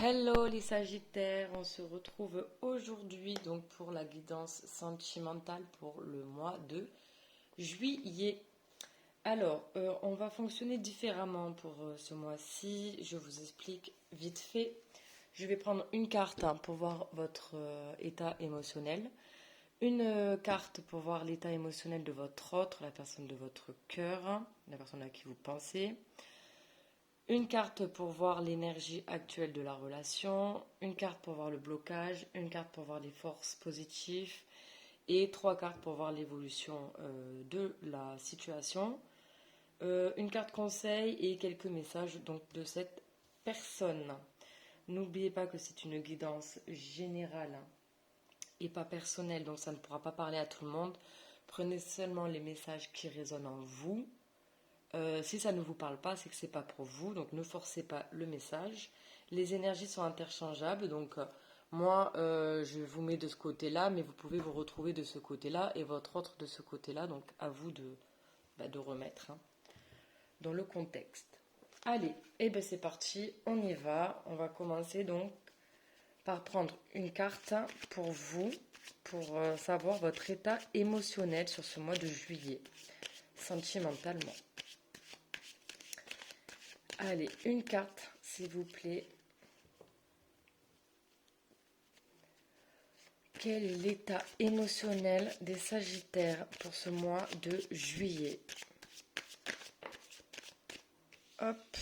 Hello les Sagittaires, on se retrouve aujourd'hui donc pour la guidance sentimentale pour le mois de juillet. Alors, on va fonctionner différemment pour ce mois-ci. Je vous explique vite fait. Je vais prendre une carte pour voir votre état émotionnel, une carte pour voir l'état émotionnel de votre autre, la personne de votre cœur, la personne à qui vous pensez. Une carte pour voir l'énergie actuelle de la relation, une carte pour voir le blocage, une carte pour voir les forces positives et trois cartes pour voir l'évolution de la situation. Une carte conseil et quelques messages donc de cette personne. N'oubliez pas que c'est une guidance générale et pas personnelle, donc ça ne pourra pas parler à tout le monde. Prenez seulement les messages qui résonnent en vous. Si ça ne vous parle pas, c'est que c'est pas pour vous, donc ne forcez pas le message. Les énergies sont interchangeables, donc moi je vous mets de ce côté-là, mais vous pouvez vous retrouver de ce côté-là et votre autre de ce côté-là, donc à vous de remettre dans le contexte. Allez, et ben c'est parti, on y va. On va commencer donc par prendre une carte pour vous, pour savoir votre état émotionnel sur ce mois de juillet, sentimentalement. Allez, une carte, s'il vous plaît. Quel est l'état émotionnel des Sagittaires pour ce mois de juillet? Hop.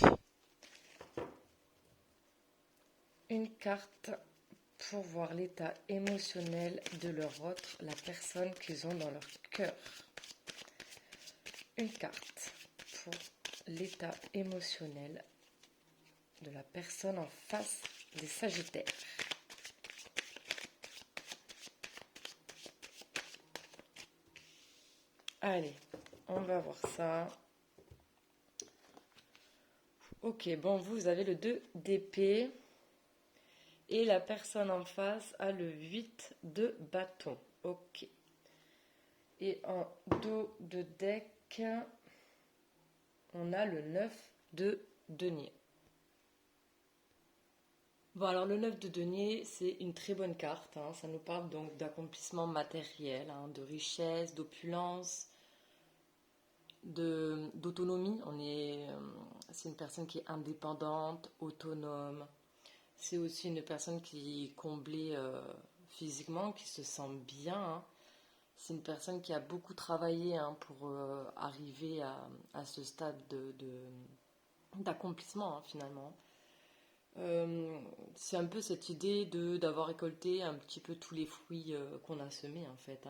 Une carte pour voir l'état émotionnel de leur autre, la personne qu'ils ont dans leur cœur. Une carte pour l'état émotionnel de la personne en face des Sagittaires. Allez, on va voir ça. Ok, bon, vous avez le 2 d'épée et la personne en face a le 8 de bâton. Ok. Et en dos de deck, on a le 9 de denier. Bon, alors le 9 de denier, c'est une très bonne carte. Ça nous parle donc d'accomplissement matériel, de richesse, d'opulence, d'autonomie. C'est une personne qui est indépendante, autonome. C'est aussi une personne qui est comblée physiquement, qui se sent bien. C'est une personne qui a beaucoup travaillé pour arriver à ce stade d'accomplissement finalement. C'est un peu cette idée d'avoir récolté un petit peu tous les fruits qu'on a semés en fait.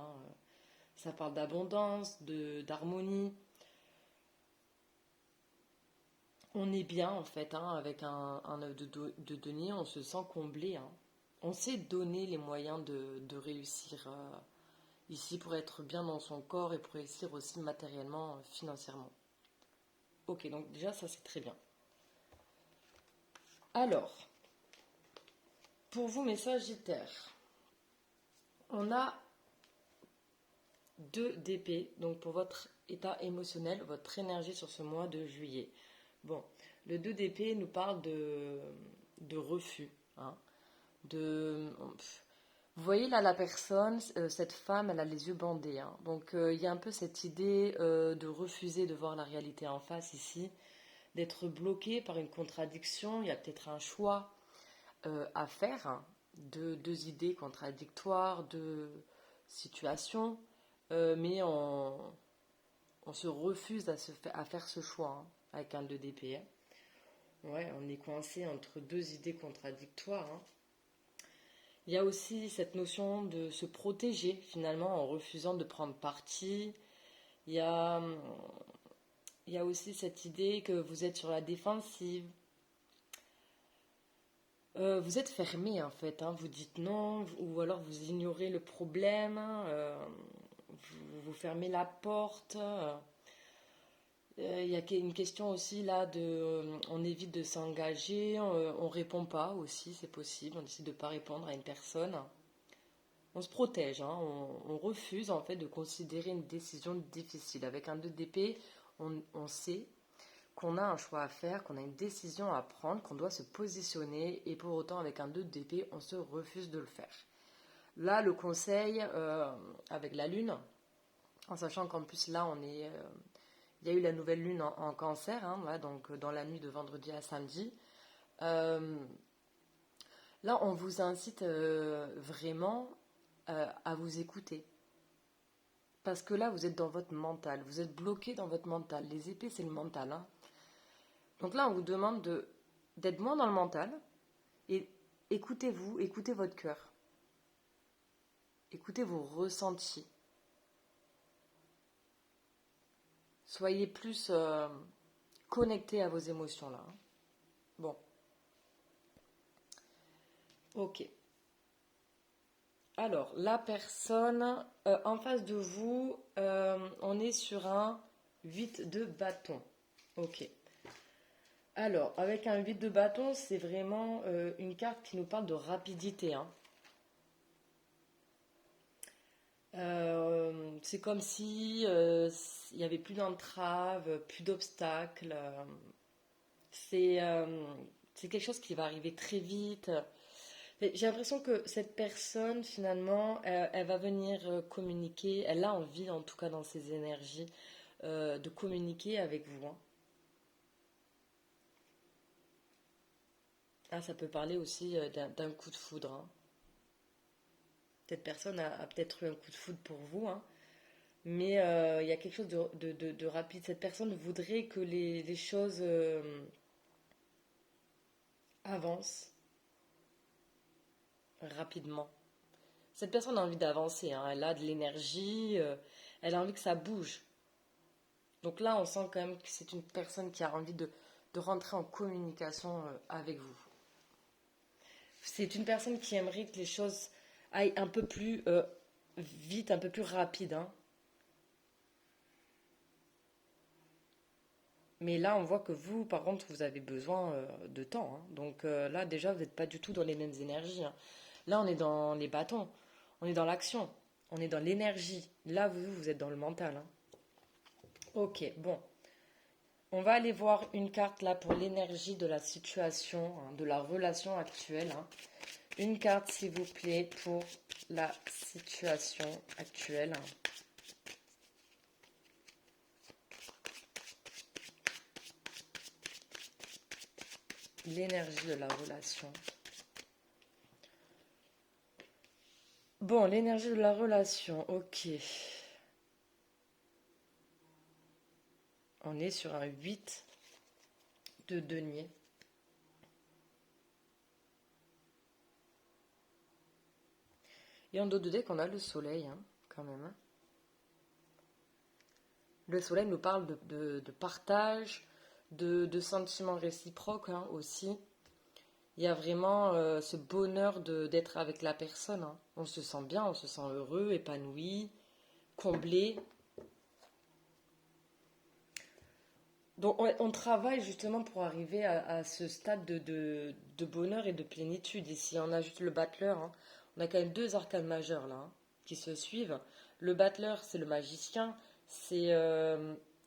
Ça parle d'abondance, d'harmonie. On est bien en fait avec un œuf de denier, on se sent comblé. On sait donner les moyens de réussir ici pour être bien dans son corps et pour réussir aussi matériellement, financièrement. Ok, donc déjà ça c'est très bien. Alors, pour vous mes Sagittaires, on a 2 d'épée, donc pour votre état émotionnel, votre énergie sur ce mois de juillet. Bon, le 2 d'épée nous parle de refus. Vous voyez là la personne, cette femme, elle a les yeux bandés. Donc il y a un peu cette idée de refuser de voir la réalité en face ici, d'être bloqué par une contradiction. Il y a peut-être un choix à faire, deux idées contradictoires, deux situations, mais on se refuse à faire ce choix avec un 2 d'épée. Ouais, on est coincé entre deux idées contradictoires. Il y a aussi cette notion de se protéger finalement en refusant de prendre parti. Il y a, il y a aussi cette idée que vous êtes sur la défensive. Vous êtes fermé en fait, vous dites non, ou alors vous ignorez le problème, vous fermez la porte. Il y a une question aussi là on évite de s'engager, on répond pas aussi, c'est possible, on décide de ne pas répondre à une personne. On se protège, on refuse en fait de considérer une décision difficile. Avec un 2 d'épée, on sait qu'on a un choix à faire, qu'on a une décision à prendre, qu'on doit se positionner, et pour autant avec un 2 d'épée, on se refuse de le faire. Là, le conseil avec la lune, en sachant qu'en plus là, il y a eu la nouvelle lune en cancer, hein, là, donc dans la nuit de vendredi à samedi. Euh, Là, on vous incite vraiment à vous écouter. Parce que là, vous êtes dans votre mental, vous êtes bloqué dans votre mental. Les épées, c'est le mental, hein. Donc là, on vous demande d'être moins dans le mental et écoutez-vous, écoutez votre cœur, écoutez vos ressentis. Soyez plus connecté à vos émotions là, hein. Bon, ok. Alors, la personne en face de vous, on est sur un 8 de bâton. Ok. Alors, avec un 8 de bâton, c'est vraiment une carte qui nous parle de rapidité, hein. C'est comme si il n'y avait plus d'entraves, plus d'obstacles. C'est c'est quelque chose qui va arriver très vite. Mais j'ai l'impression que cette personne, finalement, elle va venir communiquer. Elle a envie, en tout cas dans ses énergies, de communiquer avec vous, hein. Ah, ça peut parler aussi d'un coup de foudre, hein. Cette personne a peut-être eu un coup de foudre pour vous, hein. Mais il y a quelque chose de rapide. Cette personne voudrait que les choses avancent rapidement. Cette personne a envie d'avancer, hein. Elle a de l'énergie, elle a envie que ça bouge. Donc là, on sent quand même que c'est une personne qui a envie de rentrer en communication avec vous. C'est une personne qui aimerait que les choses aillent un peu plus vite, un peu plus rapide, hein. Mais là, on voit que vous, par contre, vous avez besoin de temps, hein. Donc là, déjà, vous n'êtes pas du tout dans les mêmes énergies, hein. Là, on est dans les bâtons, on est dans l'action, on est dans l'énergie. Là, vous êtes dans le mental, hein. Ok, bon. On va aller voir une carte là pour l'énergie de la situation, hein, de la relation actuelle, hein. Une carte, s'il vous plaît, pour la situation actuelle. L'énergie de la relation. Bon, l'énergie de la relation, ok. On est sur un 8 de denier. Et en dos de deck, on a le soleil, hein, quand même, hein. Le soleil nous parle de partage, de sentiments réciproques, hein, aussi. Il y a vraiment ce bonheur d'être avec la personne, hein. On se sent bien, on se sent heureux, épanoui, comblé. Donc on travaille justement pour arriver à ce stade de bonheur et de plénitude. Ici, on a juste le battleur, hein. On a quand même deux arcanes majeurs là, hein, qui se suivent. Le battleur, c'est le magicien, c'est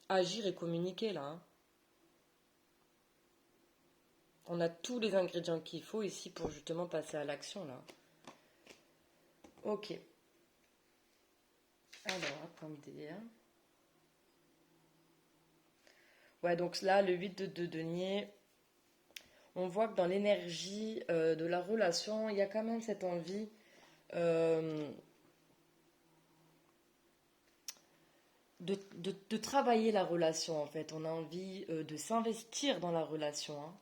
agir et communiquer là, hein. On a tous les ingrédients qu'il faut ici pour justement passer à l'action là. Ok. Alors, attendez, hein. Ouais, donc là, le 8 de denier, on voit que dans l'énergie de la relation, il y a quand même cette envie euh, de travailler la relation, en fait. On a envie de s'investir dans la relation, hein.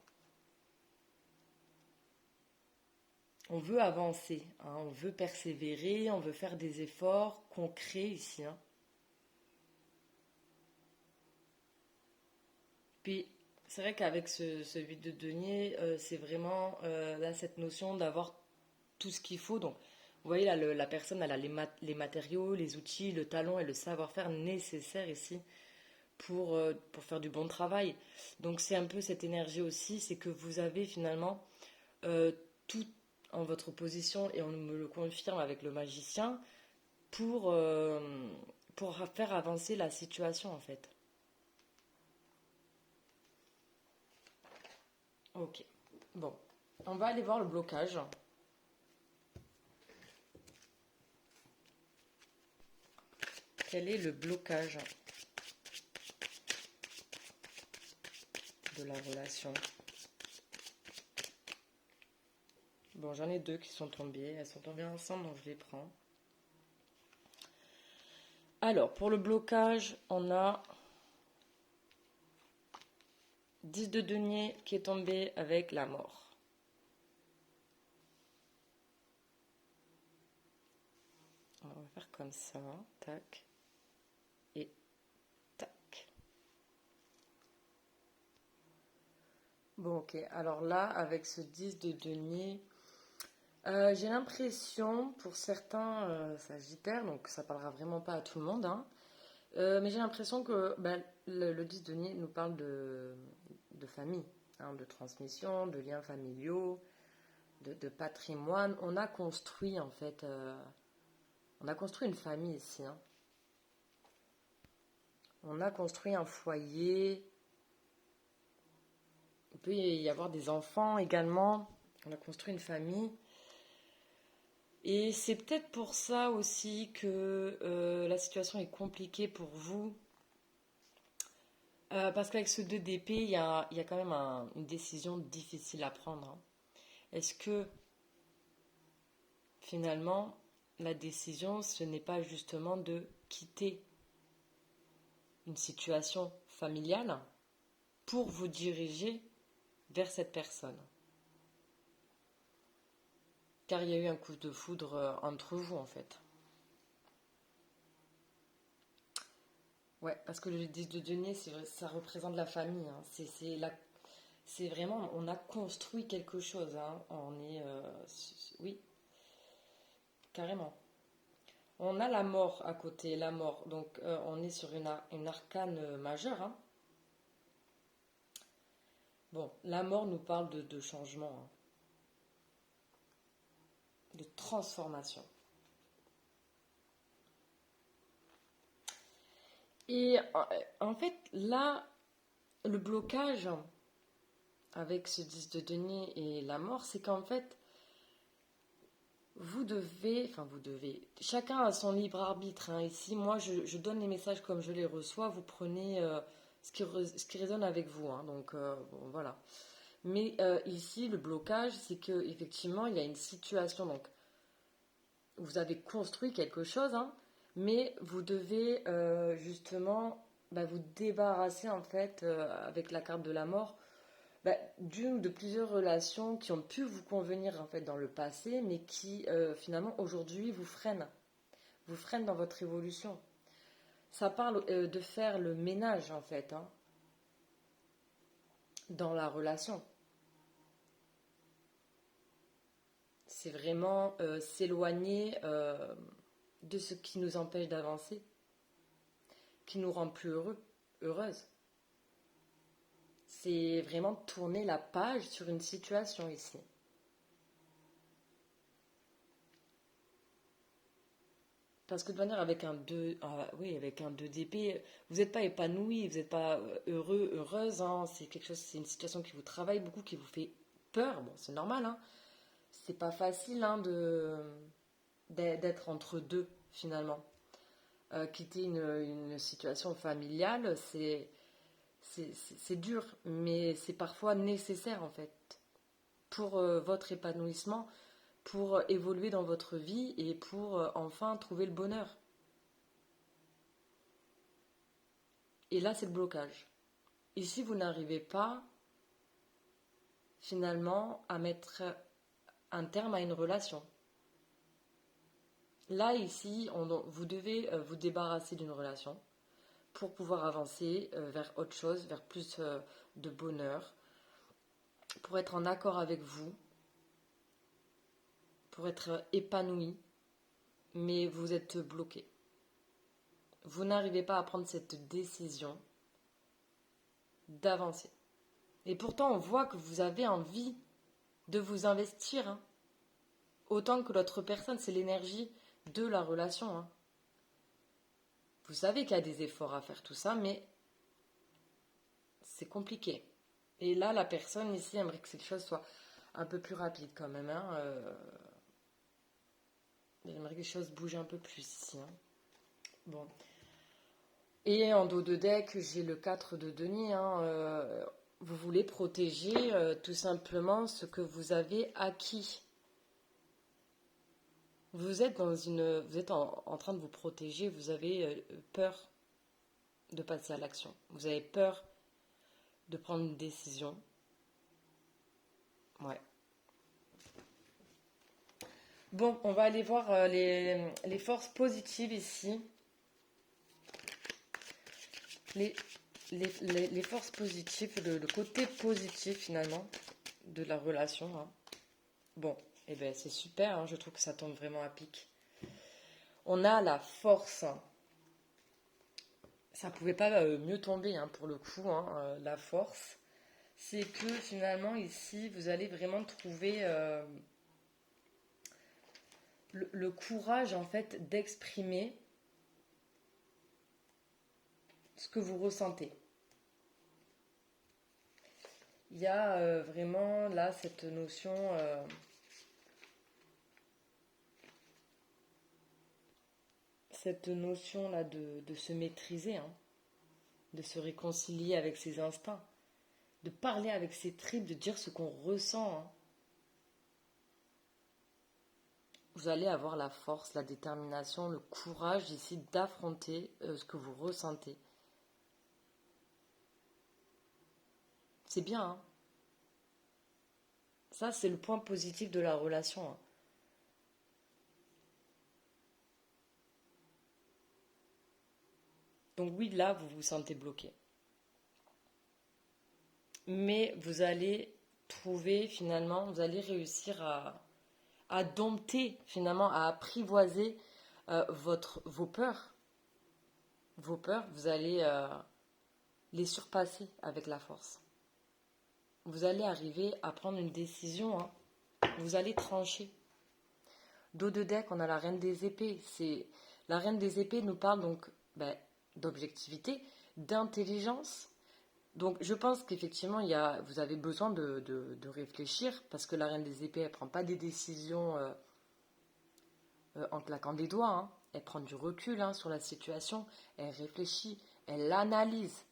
On veut avancer, hein, on veut persévérer, on veut faire des efforts concrets ici, hein. Puis, c'est vrai qu'avec ce 8 de denier, c'est vraiment là, cette notion d'avoir tout ce qu'il faut. Donc, vous voyez, là, la personne, elle a les matériaux, les outils, le talent et le savoir-faire nécessaires ici pour faire du bon travail. Donc, c'est un peu cette énergie aussi, c'est que vous avez finalement euh, tout en votre position, et on me le confirme avec le magicien, pour, euh, pour faire avancer la situation, en fait. Ok. Bon, on va aller voir le blocage. Quel est le blocage de la relation? Bon, j'en ai deux qui sont tombées. Elles sont tombées ensemble, donc je les prends. Alors, pour le blocage, on a 10 de denier qui est tombé avec la mort. On va faire comme ça. Tac. Et tac. Bon, ok. Alors là, avec ce 10 de denier, j'ai l'impression, pour certains sagittaires, donc ça parlera vraiment pas à tout le monde, hein, mais j'ai l'impression que le 10 de denier nous parle de famille, hein, de transmission, de liens familiaux, de patrimoine. On a construit en fait, on a construit une famille ici, hein. On a construit un foyer. Il peut y avoir des enfants également. On a construit une famille. Et c'est peut-être pour ça aussi que la situation est compliquée pour vous. Parce qu'avec ce 2 d'épée, il y a quand même une décision difficile à prendre, hein. Est-ce que finalement, la décision, ce n'est pas justement de quitter une situation familiale pour vous diriger vers cette personne? Car il y a eu un coup de foudre entre vous en fait. Ouais, parce que le 10 de denier, ça représente la famille, hein. C'est vraiment, on a construit quelque chose, hein. Oui, carrément. On a la mort à côté, la mort. Donc on est sur une arcane majeure, hein. Bon, la mort nous parle de changement, hein, de transformation. Et en fait, là, le blocage avec ce 10 de denier et la mort, c'est qu'en fait, vous devez, chacun a son libre arbitre, hein. Ici, moi, je donne les messages comme je les reçois, vous prenez ce qui résonne avec vous, hein. Donc, bon, voilà. Mais ici, le blocage, c'est que effectivement, il y a une situation, donc, vous avez construit quelque chose, hein, mais vous devez justement vous débarrasser, en fait, avec la carte de la mort, d'une ou de plusieurs relations qui ont pu vous convenir en fait dans le passé, mais qui finalement aujourd'hui vous freinent dans votre évolution. Ça parle de faire le ménage en fait, hein, dans la relation. C'est vraiment s'éloigner de ce qui nous empêche d'avancer, qui nous rend plus heureux, heureuse. C'est vraiment tourner la page sur une situation ici. Parce que de manière avec un 2, oui, avec un 2 d'épée, vous n'êtes pas épanoui, vous n'êtes pas heureux, heureuse, hein. C'est quelque chose, c'est une situation qui vous travaille beaucoup, qui vous fait peur. Bon, c'est normal, hein. C'est pas facile, hein, d'être entre deux finalement. Quitter une situation familiale, c'est dur, mais c'est parfois nécessaire en fait pour votre épanouissement, pour évoluer dans votre vie et pour enfin trouver le bonheur. Et là, c'est le blocage. Ici, vous n'arrivez pas finalement à mettre un terme à une relation. Là, ici, vous devez vous débarrasser d'une relation pour pouvoir avancer vers autre chose, vers plus de bonheur, pour être en accord avec vous, pour être épanoui, mais vous êtes bloqué. Vous n'arrivez pas à prendre cette décision d'avancer. Et pourtant, on voit que vous avez envie de vous investir, hein. Autant que l'autre personne, c'est l'énergie de la relation, hein. Vous savez qu'il y a des efforts à faire, tout ça, mais c'est compliqué. Et là, la personne ici aimerait que cette chose soit un peu plus rapide quand même. Hein, j'aimerais que les choses bougent un peu plus ici. Hein. Bon. Et en dos de deck, j'ai le 4 de denier. Hein, vous voulez protéger tout simplement ce que vous avez acquis. Vous êtes en train de vous protéger. Vous avez peur de passer à l'action. Vous avez peur de prendre une décision. Ouais. Bon, on va aller voir les forces positives ici. Les forces positives, le côté positif finalement de la relation. Hein. Bon, eh ben c'est super, hein, je trouve que ça tombe vraiment à pic. On a la force. Ça pouvait pas mieux tomber hein, pour le coup, hein, la force. C'est que finalement ici, vous allez vraiment trouver le courage en fait d'exprimer ce que vous ressentez. Il y a vraiment là cette notion là de se maîtriser, hein, de se réconcilier avec ses instincts, de parler avec ses tripes, de dire ce qu'on ressent. Hein. Vous allez avoir la force, la détermination, le courage ici d'affronter ce que vous ressentez. C'est bien, hein. Ça, c'est le point positif de la relation. Hein. Donc oui, là, vous vous sentez bloqué. Mais vous allez trouver, finalement, vous allez réussir à dompter, finalement, à apprivoiser vos peurs. Vos peurs, vous allez les surpasser avec la force. Vous allez arriver à prendre une décision. Hein. Vous allez trancher. Dos de deck, on a la reine des épées. La reine des épées nous parle donc d'objectivité, d'intelligence. Donc je pense qu'effectivement, vous avez besoin de réfléchir parce que la reine des épées, elle ne prend pas des décisions en claquant des doigts. Hein. Elle prend du recul hein, sur la situation, elle réfléchit, elle analyse.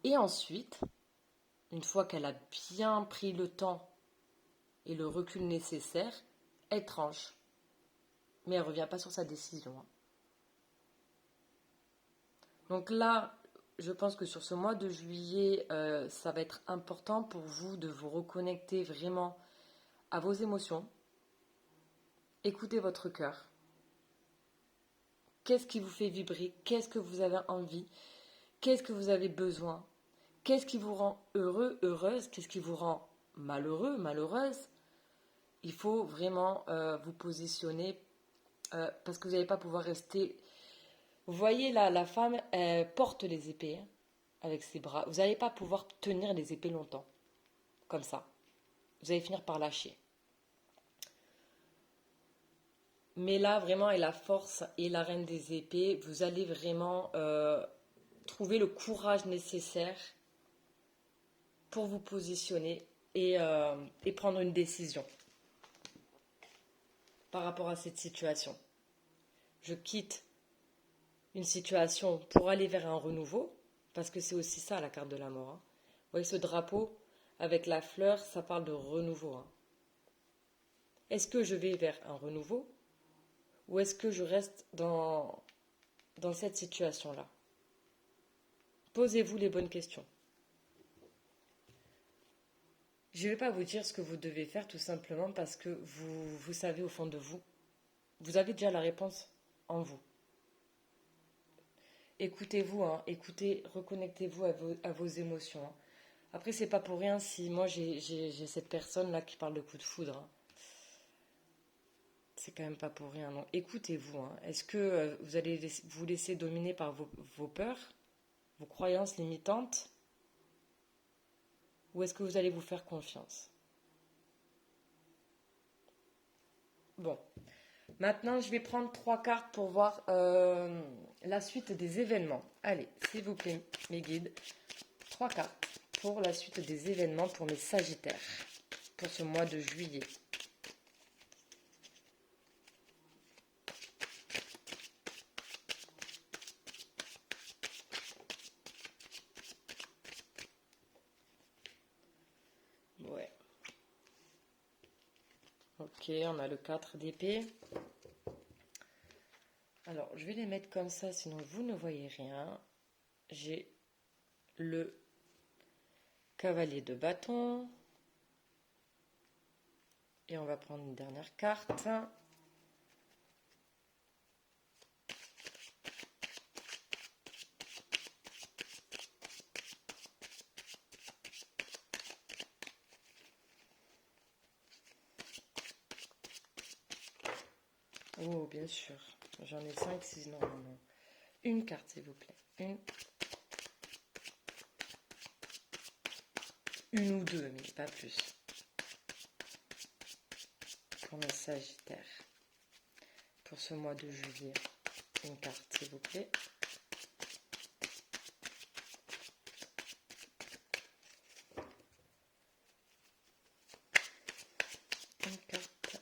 Et ensuite, une fois qu'elle a bien pris le temps et le recul nécessaire, elle tranche. Mais elle ne revient pas sur sa décision. Hein. Donc là, je pense que sur ce mois de juillet, ça va être important pour vous de vous reconnecter vraiment à vos émotions. Écoutez votre cœur. Qu'est-ce qui vous fait vibrer? Qu'est-ce que vous avez envie? Qu'est-ce que vous avez besoin? Qu'est-ce qui vous rend heureux, heureuse? Qu'est-ce qui vous rend malheureux, malheureuse? Il faut vraiment vous positionner parce que vous n'allez pas pouvoir rester. Vous voyez là, la femme, elle porte les épées hein, avec ses bras. Vous n'allez pas pouvoir tenir les épées longtemps, comme ça. Vous allez finir par lâcher. Mais là, vraiment, et la force et la reine des épées, vous allez vraiment trouver le courage nécessaire pour vous positionner et prendre une décision par rapport à cette situation. Je quitte une situation pour aller vers un renouveau, parce que c'est aussi ça la carte de la mort. Hein. Vous voyez ce drapeau avec la fleur, ça parle de renouveau. Hein. Est-ce que je vais vers un renouveau ou est-ce que je reste dans cette situation-là? Posez-vous les bonnes questions. Je ne vais pas vous dire ce que vous devez faire tout simplement parce que vous savez au fond de vous. Vous avez déjà la réponse en vous. Écoutez-vous, hein, reconnectez-vous à vos émotions. Hein. Après, c'est pas pour rien si moi j'ai cette personne-là qui parle de coup de foudre. Hein. C'est quand même pas pour rien. Donc écoutez-vous. Hein. Est-ce que vous allez vous laisser dominer par vos peurs, vos croyances limitantes, ou est-ce que vous allez vous faire confiance? Bon. Maintenant, je vais prendre 3 cartes pour voir la suite des événements. Allez, s'il vous plaît, mes guides. 3 cartes pour la suite des événements pour mes Sagittaires, pour ce mois de juillet. Ouais. Ok, on a le 4 d'épée. Alors, je vais les mettre comme ça, sinon vous ne voyez rien. J'ai le cavalier de bâton. Et on va prendre une dernière carte. Oh, bien sûr. J'en ai 5, 6 normalement. Une carte, s'il vous plaît. Une ou deux, mais pas plus. Pour mes Sagittaires. Pour ce mois de juillet. Une carte, s'il vous plaît. Une carte.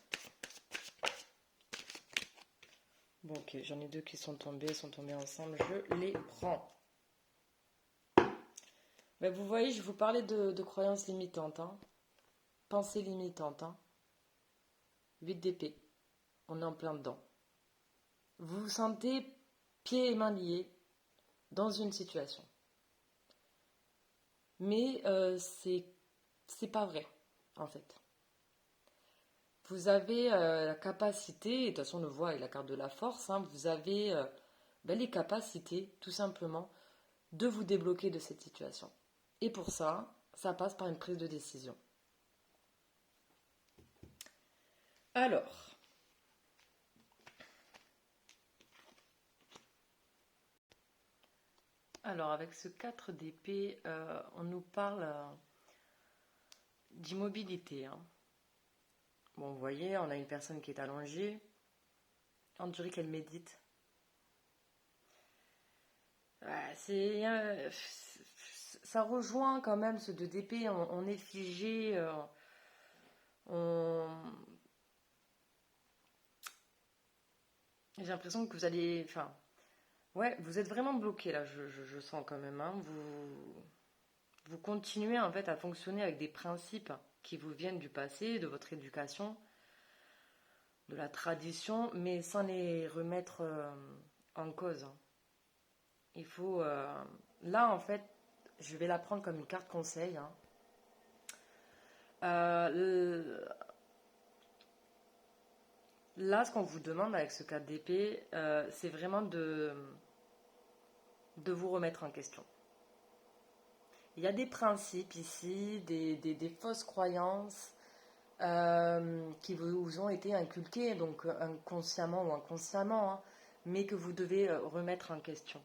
Bon, ok, j'en ai deux qui sont tombées ensemble. Je les prends. Ben, vous voyez, je vous parlais de croyances limitantes. Hein. Pensées limitantes. Hein. 8 d'épée. On est en plein dedans. Vous vous sentez pieds et mains liés dans une situation. Mais c'est pas vrai, en fait. Vous avez la capacité, et de toute façon on le voit avec la carte de la force, hein, vous avez les capacités, tout simplement, de vous débloquer de cette situation. Et pour ça, ça passe par une prise de décision. Alors avec ce 4 d'épée, on nous parle d'immobilité. Hein. Bon, vous voyez, on a une personne qui est allongée. On dirait qu'elle médite. Ouais, ça rejoint quand même ce 2 d'épée. On est figé. J'ai l'impression que vous allez... Enfin, ouais, vous êtes vraiment bloqué là, je sens quand même. Hein. Vous continuez en fait à fonctionner avec des principes qui vous viennent du passé, de votre éducation, de la tradition, mais sans les remettre en cause. Il faut... là, en fait, je vais la prendre comme une carte conseil. Hein. Là, ce qu'on vous demande avec ce 4 d'épée, c'est vraiment de vous remettre en question. Il y a des principes ici, des fausses croyances qui vous ont été inculquées, donc inconsciemment ou inconsciemment, hein, mais que vous devez remettre en question.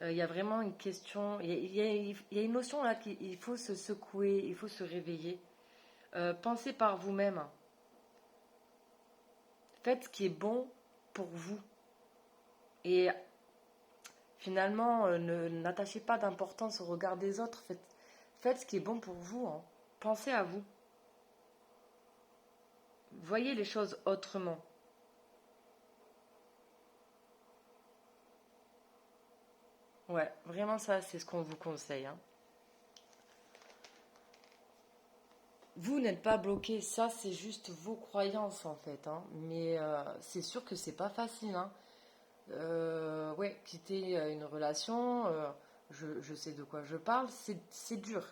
Il y a vraiment une question, il y a une notion là qu'il faut se secouer, il faut se réveiller. Pensez par vous-même. Faites ce qui est bon pour vous. Et finalement, n'attachez pas d'importance au regard des autres. Faites ce qui est bon pour vous. Hein. Pensez à vous. Voyez les choses autrement. Ouais, vraiment ça, c'est ce qu'on vous conseille. Hein. Vous n'êtes pas bloqué, ça c'est juste vos croyances en fait. Hein. Mais c'est sûr que c'est pas facile. Hein. Ouais, quitter une relation, je sais de quoi je parle, c'est dur.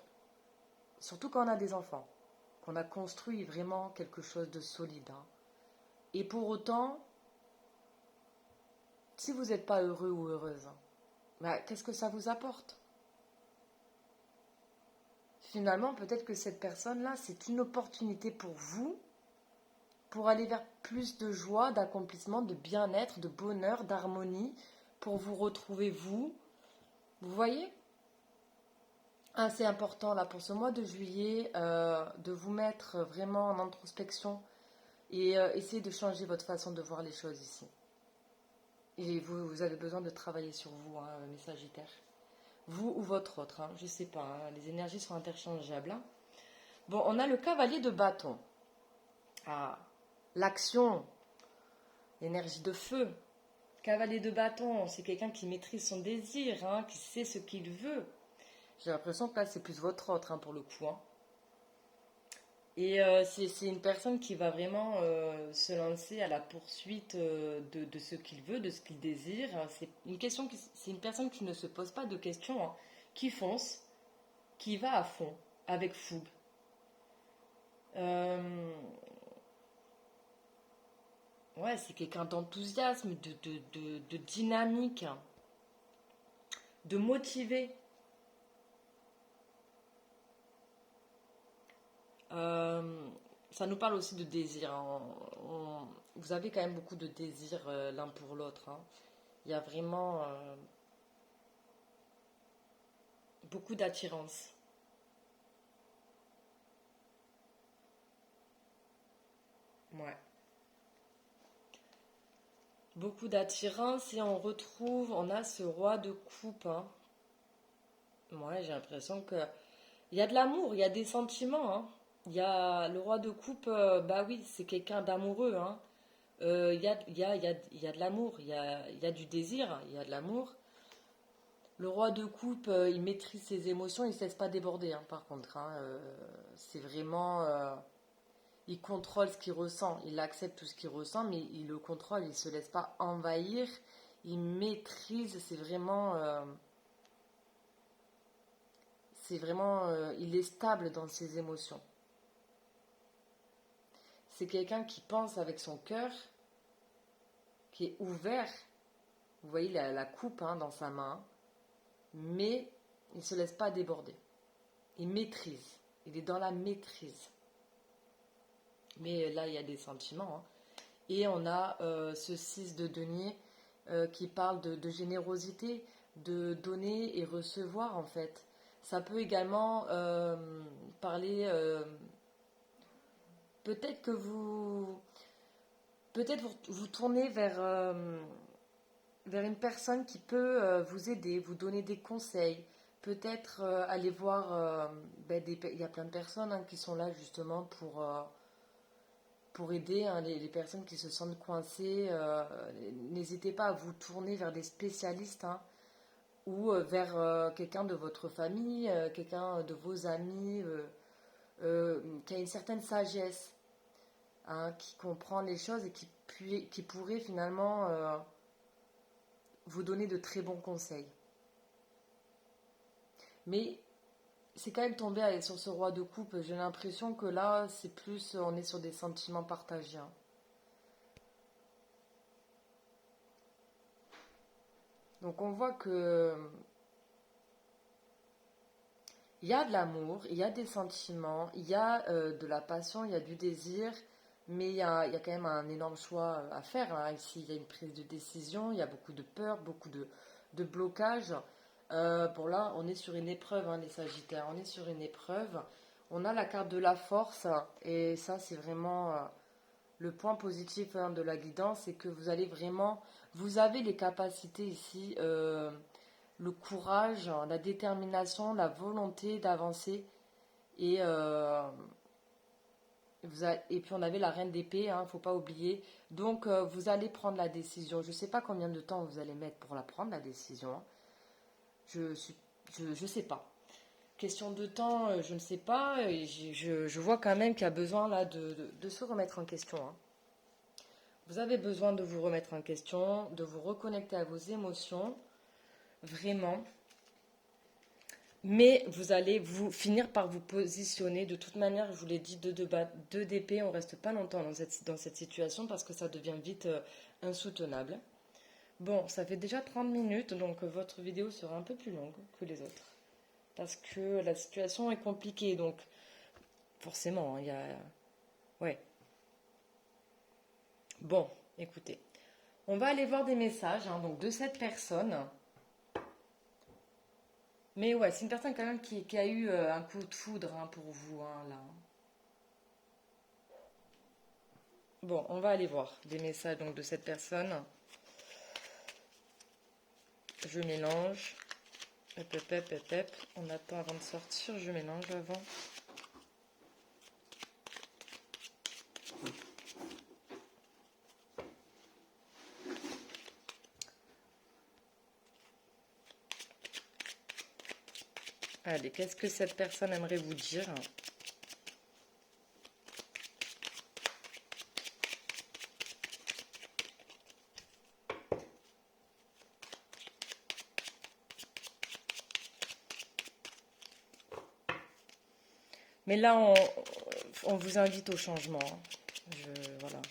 Surtout quand on a des enfants, qu'on a construit vraiment quelque chose de solide. Hein. Et pour autant, si vous n'êtes pas heureux ou heureuse, hein, bah, qu'est-ce que ça vous apporte? Finalement, peut-être que cette personne-là, c'est une opportunité pour vous, pour aller vers plus de joie, d'accomplissement, de bien-être, de bonheur, d'harmonie, pour vous retrouver vous. Vous voyez? Ah, c'est important là pour ce mois de juillet de vous mettre vraiment en introspection et essayer de changer votre façon de voir les choses ici. Et vous avez besoin de travailler sur vous, hein, mes Sagittaires. vous ou votre autre, hein, je sais pas, hein, les énergies sont interchangeables. Hein. Bon, on a le cavalier de bâton. Ah, l'action, l'énergie de feu. Cavalier de bâton, c'est quelqu'un qui maîtrise son désir, hein, qui sait ce qu'il veut. J'ai l'impression que là, c'est plus votre autre, hein, pour le coup. Hein. Et c'est une personne qui va vraiment se lancer à la poursuite de ce qu'il veut, de ce qu'il désire. C'est une personne qui ne se pose pas de questions, hein, qui fonce, qui va à fond, avec fougue. Euh, ouais, c'est quelqu'un d'enthousiasme, de dynamique, de motivé. Euh, Ça nous parle aussi de désir. Hein. Vous avez quand même beaucoup de désir l'un pour l'autre. Hein. Il y a vraiment beaucoup d'attirance. Ouais. Beaucoup d'attirance et on a ce roi de coupe. Hein. Ouais, j'ai l'impression que il y a de l'amour, il y a des sentiments. Hein. Il y a le roi de coupe, bah oui, c'est quelqu'un d'amoureux. Hein. Il y a de l'amour, il y a du désir, il y a de l'amour. Le roi de coupe, il maîtrise ses émotions, il ne se laisse pas déborder, hein, par contre. Hein. C'est vraiment. Il contrôle ce qu'il ressent, il accepte tout ce qu'il ressent, mais il le contrôle, il ne se laisse pas envahir. Il maîtrise, il est stable dans ses émotions. C'est quelqu'un qui pense avec son cœur, qui est ouvert. Vous voyez la coupe, hein, dans sa main, mais il ne se laisse pas déborder. Il maîtrise, il est dans la maîtrise. Mais là, il y a des sentiments. Hein. Et on a ce 6 de denier qui parle de générosité, de donner et recevoir, en fait. Ça peut également parler... peut-être que vous... Peut-être vous tournez vers une personne qui peut vous aider, vous donner des conseils. Peut-être aller voir... il y a plein de personnes, hein, qui sont là justement pour aider, hein, les personnes qui se sentent coincées. N'hésitez pas à vous tourner vers des spécialistes, hein, ou vers quelqu'un de votre famille, quelqu'un de vos amis qui a une certaine sagesse, hein, qui comprend les choses et qui pourrait finalement vous donner de très bons conseils. Mais c'est quand même tombé sur ce roi de coupe. J'ai l'impression que là, c'est plus, on est sur des sentiments partagés. Hein. Donc on voit que il y a de l'amour, il y a des sentiments, il y a de la passion, il y a du désir, mais il y a quand même un énorme choix à faire. Hein. Ici, il y a une prise de décision, il y a beaucoup de peur, beaucoup de blocage. Bon là, on est sur une épreuve, hein, les Sagittaires, on est sur une épreuve. On a la carte de la force, et ça, c'est vraiment le point positif, hein, de la guidance, c'est que vous avez les capacités ici, le courage, la détermination, la volonté d'avancer. Et, et puis on avait la reine d'épée, hein, faut pas oublier. Donc vous allez prendre la décision. Je ne sais pas combien de temps vous allez mettre pour la prendre, la décision. Hein. Je sais pas. Question de temps, je ne sais pas. Et je vois quand même qu'il y a besoin là de se remettre en question. Hein. Vous avez besoin de vous remettre en question, de vous reconnecter à vos émotions, vraiment. Mais vous allez finir par vous positionner. De toute manière, je vous l'ai dit, deux d'épée, on ne reste pas longtemps dans cette situation parce que ça devient vite insoutenable. Bon, ça fait déjà 30 minutes, donc votre vidéo sera un peu plus longue que les autres. Parce que la situation est compliquée, donc forcément, il y a... Ouais. Bon, écoutez. On va aller voir des messages, hein, donc de cette personne. Mais ouais, c'est une personne quand même qui a eu un coup de foudre, hein, pour vous, hein, là. Bon, on va aller voir des messages donc de cette personne. Je mélange. Hop, hop, hop, hop, hop. On attend avant de sortir, je mélange avant. Allez, qu'est-ce que cette personne aimerait vous dire? Mais là, on vous invite au changement. Voilà.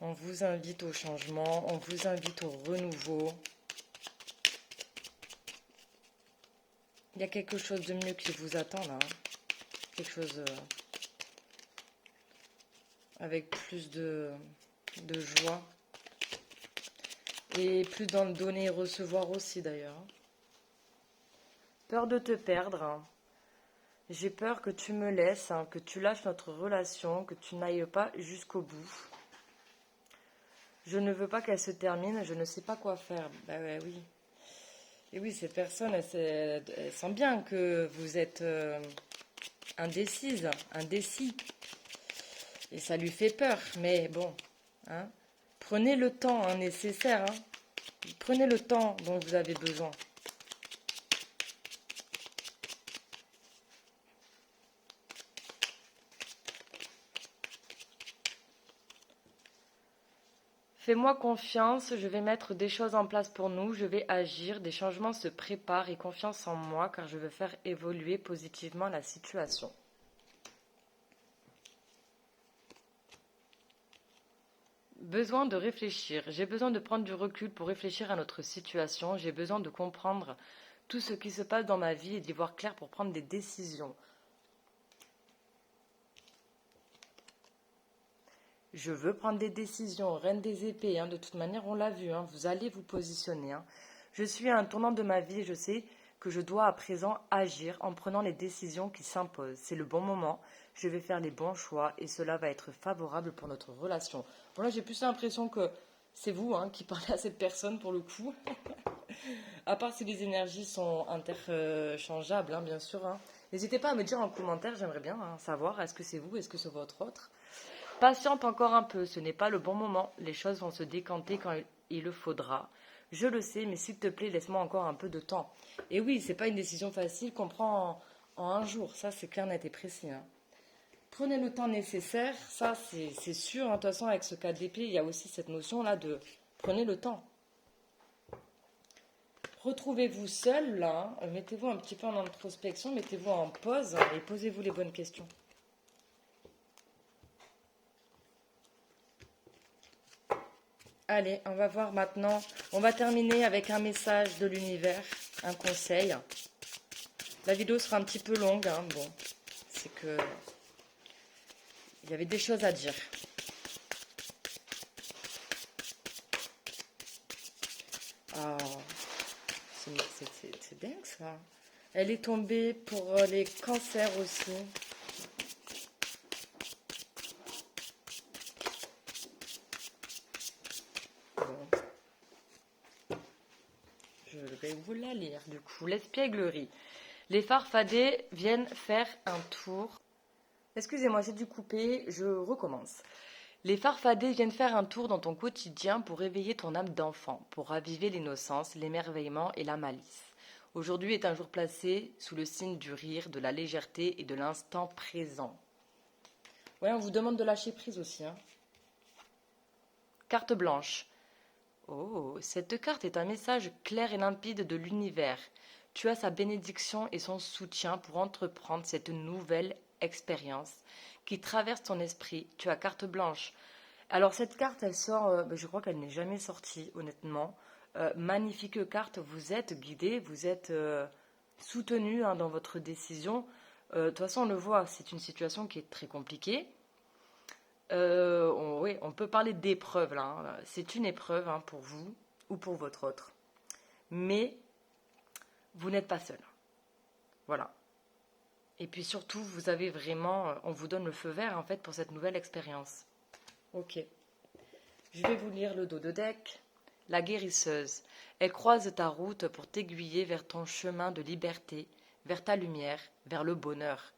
On vous invite au changement, on vous invite au renouveau. Il y a quelque chose de mieux qui vous attend là. Quelque chose avec plus de joie. Et plus dans le donner et recevoir aussi d'ailleurs. Peur de te perdre. Hein. J'ai peur que tu me laisses, hein, que tu lâches notre relation, que tu n'ailles pas jusqu'au bout. Je ne veux pas qu'elle se termine, je ne sais pas quoi faire. Bah ouais, oui. Et oui, ces personnes, elles sentent bien que vous êtes indécise, indécis. Et ça lui fait peur. Mais bon, hein, prenez le temps nécessaire. Hein. Prenez le temps dont vous avez besoin. Fais-moi confiance, je vais mettre des choses en place pour nous, je vais agir, des changements se préparent et confiance en moi car je veux faire évoluer positivement la situation. Besoin de réfléchir. J'ai besoin de prendre du recul pour réfléchir à notre situation. J'ai besoin de comprendre tout ce qui se passe dans ma vie et d'y voir clair pour prendre des décisions. Je veux prendre des décisions, reine des épées, hein, de toute manière on l'a vu, hein, vous allez vous positionner. Hein. Je suis à un tournant de ma vie et je sais que je dois à présent agir en prenant les décisions qui s'imposent. C'est le bon moment, je vais faire les bons choix et cela va être favorable pour notre relation. Bon là j'ai plus l'impression que c'est vous qui parlez à cette personne pour le coup. À part si les énergies sont interchangeables, bien sûr. Hein. N'hésitez pas à me dire en commentaire, j'aimerais bien savoir, est-ce que c'est vous, est-ce que c'est votre autre. Patiente encore un peu, ce n'est pas le bon moment. Les choses vont se décanter quand il le faudra. Je le sais, mais s'il te plaît, laisse-moi encore un peu de temps. Et oui, c'est pas une décision facile qu'on prend en un jour. Ça, c'est clair, net et précis. Hein. Prenez le temps nécessaire. Ça, c'est sûr. Hein. De toute façon, avec ce cas d'épée, il y a aussi cette notion-là de prenez le temps. Retrouvez-vous seul, là. Mettez-vous un petit peu en introspection. Mettez-vous en pause et posez-vous les bonnes questions. Allez, on va voir maintenant. On va terminer avec un message de l'univers, un conseil. La vidéo sera un petit peu longue. Bon, c'est que il y avait des choses à dire. Oh, c'est dingue ça. Elle est tombée pour les cancers aussi. Je vais vous la lire du coup. L'espièglerie. Les farfadets viennent faire un tour. Excusez-moi, j'ai dû couper, je recommence. Les farfadets viennent faire un tour dans ton quotidien pour réveiller ton âme d'enfant, pour raviver l'innocence, l'émerveillement et la malice. Aujourd'hui est un jour placé sous le signe du rire, de la légèreté et de l'instant présent. Ouais, on vous demande de lâcher prise aussi. Carte blanche. Oh, cette carte est un message clair et limpide de l'univers. Tu as sa bénédiction et son soutien pour entreprendre cette nouvelle expérience qui traverse ton esprit. Tu as carte blanche. Alors cette carte, elle sort, je crois qu'elle n'est jamais sortie, honnêtement. Magnifique carte, vous êtes guidé, vous êtes soutenu dans votre décision. De toute façon, on le voit, c'est une situation qui est très compliquée. Oui, on peut parler d'épreuve là. Hein. C'est une épreuve pour vous ou pour votre autre. Mais vous n'êtes pas seul. Voilà. Et puis surtout, vous avez vraiment, on vous donne le feu vert en fait pour cette nouvelle expérience. Ok. Je vais vous lire le dos de deck. la guérisseuse. Elle croise ta route pour t'aiguiller vers ton chemin de liberté, vers ta lumière, vers le bonheur.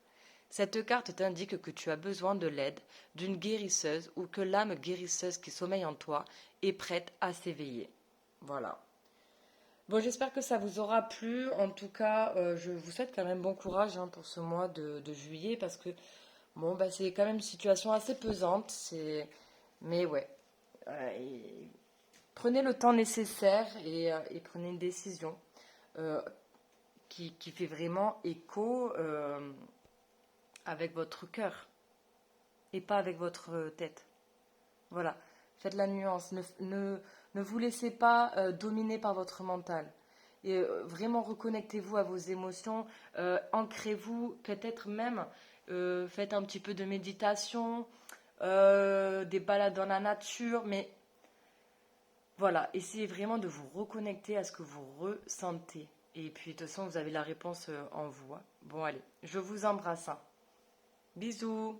Cette carte t'indique que tu as besoin de l'aide d'une guérisseuse ou que l'âme guérisseuse qui sommeille en toi est prête à s'éveiller. Voilà. Bon, j'espère que ça vous aura plu. En tout cas, je vous souhaite quand même bon courage pour ce mois de juillet parce que bon, bah, c'est quand même une situation assez pesante. Mais ouais, prenez le temps nécessaire et prenez une décision euh, qui fait vraiment écho avec votre cœur et pas avec votre tête. Voilà, faites la nuance. Ne vous laissez pas dominer par votre mental. Et vraiment reconnectez-vous à vos émotions. Ancrez-vous, peut-être même, faites un petit peu de méditation, des balades dans la nature. Mais voilà, essayez vraiment de vous reconnecter à ce que vous ressentez. Et puis, de toute façon, vous avez la réponse en vous. Bon, allez, je vous embrasse. Bisous.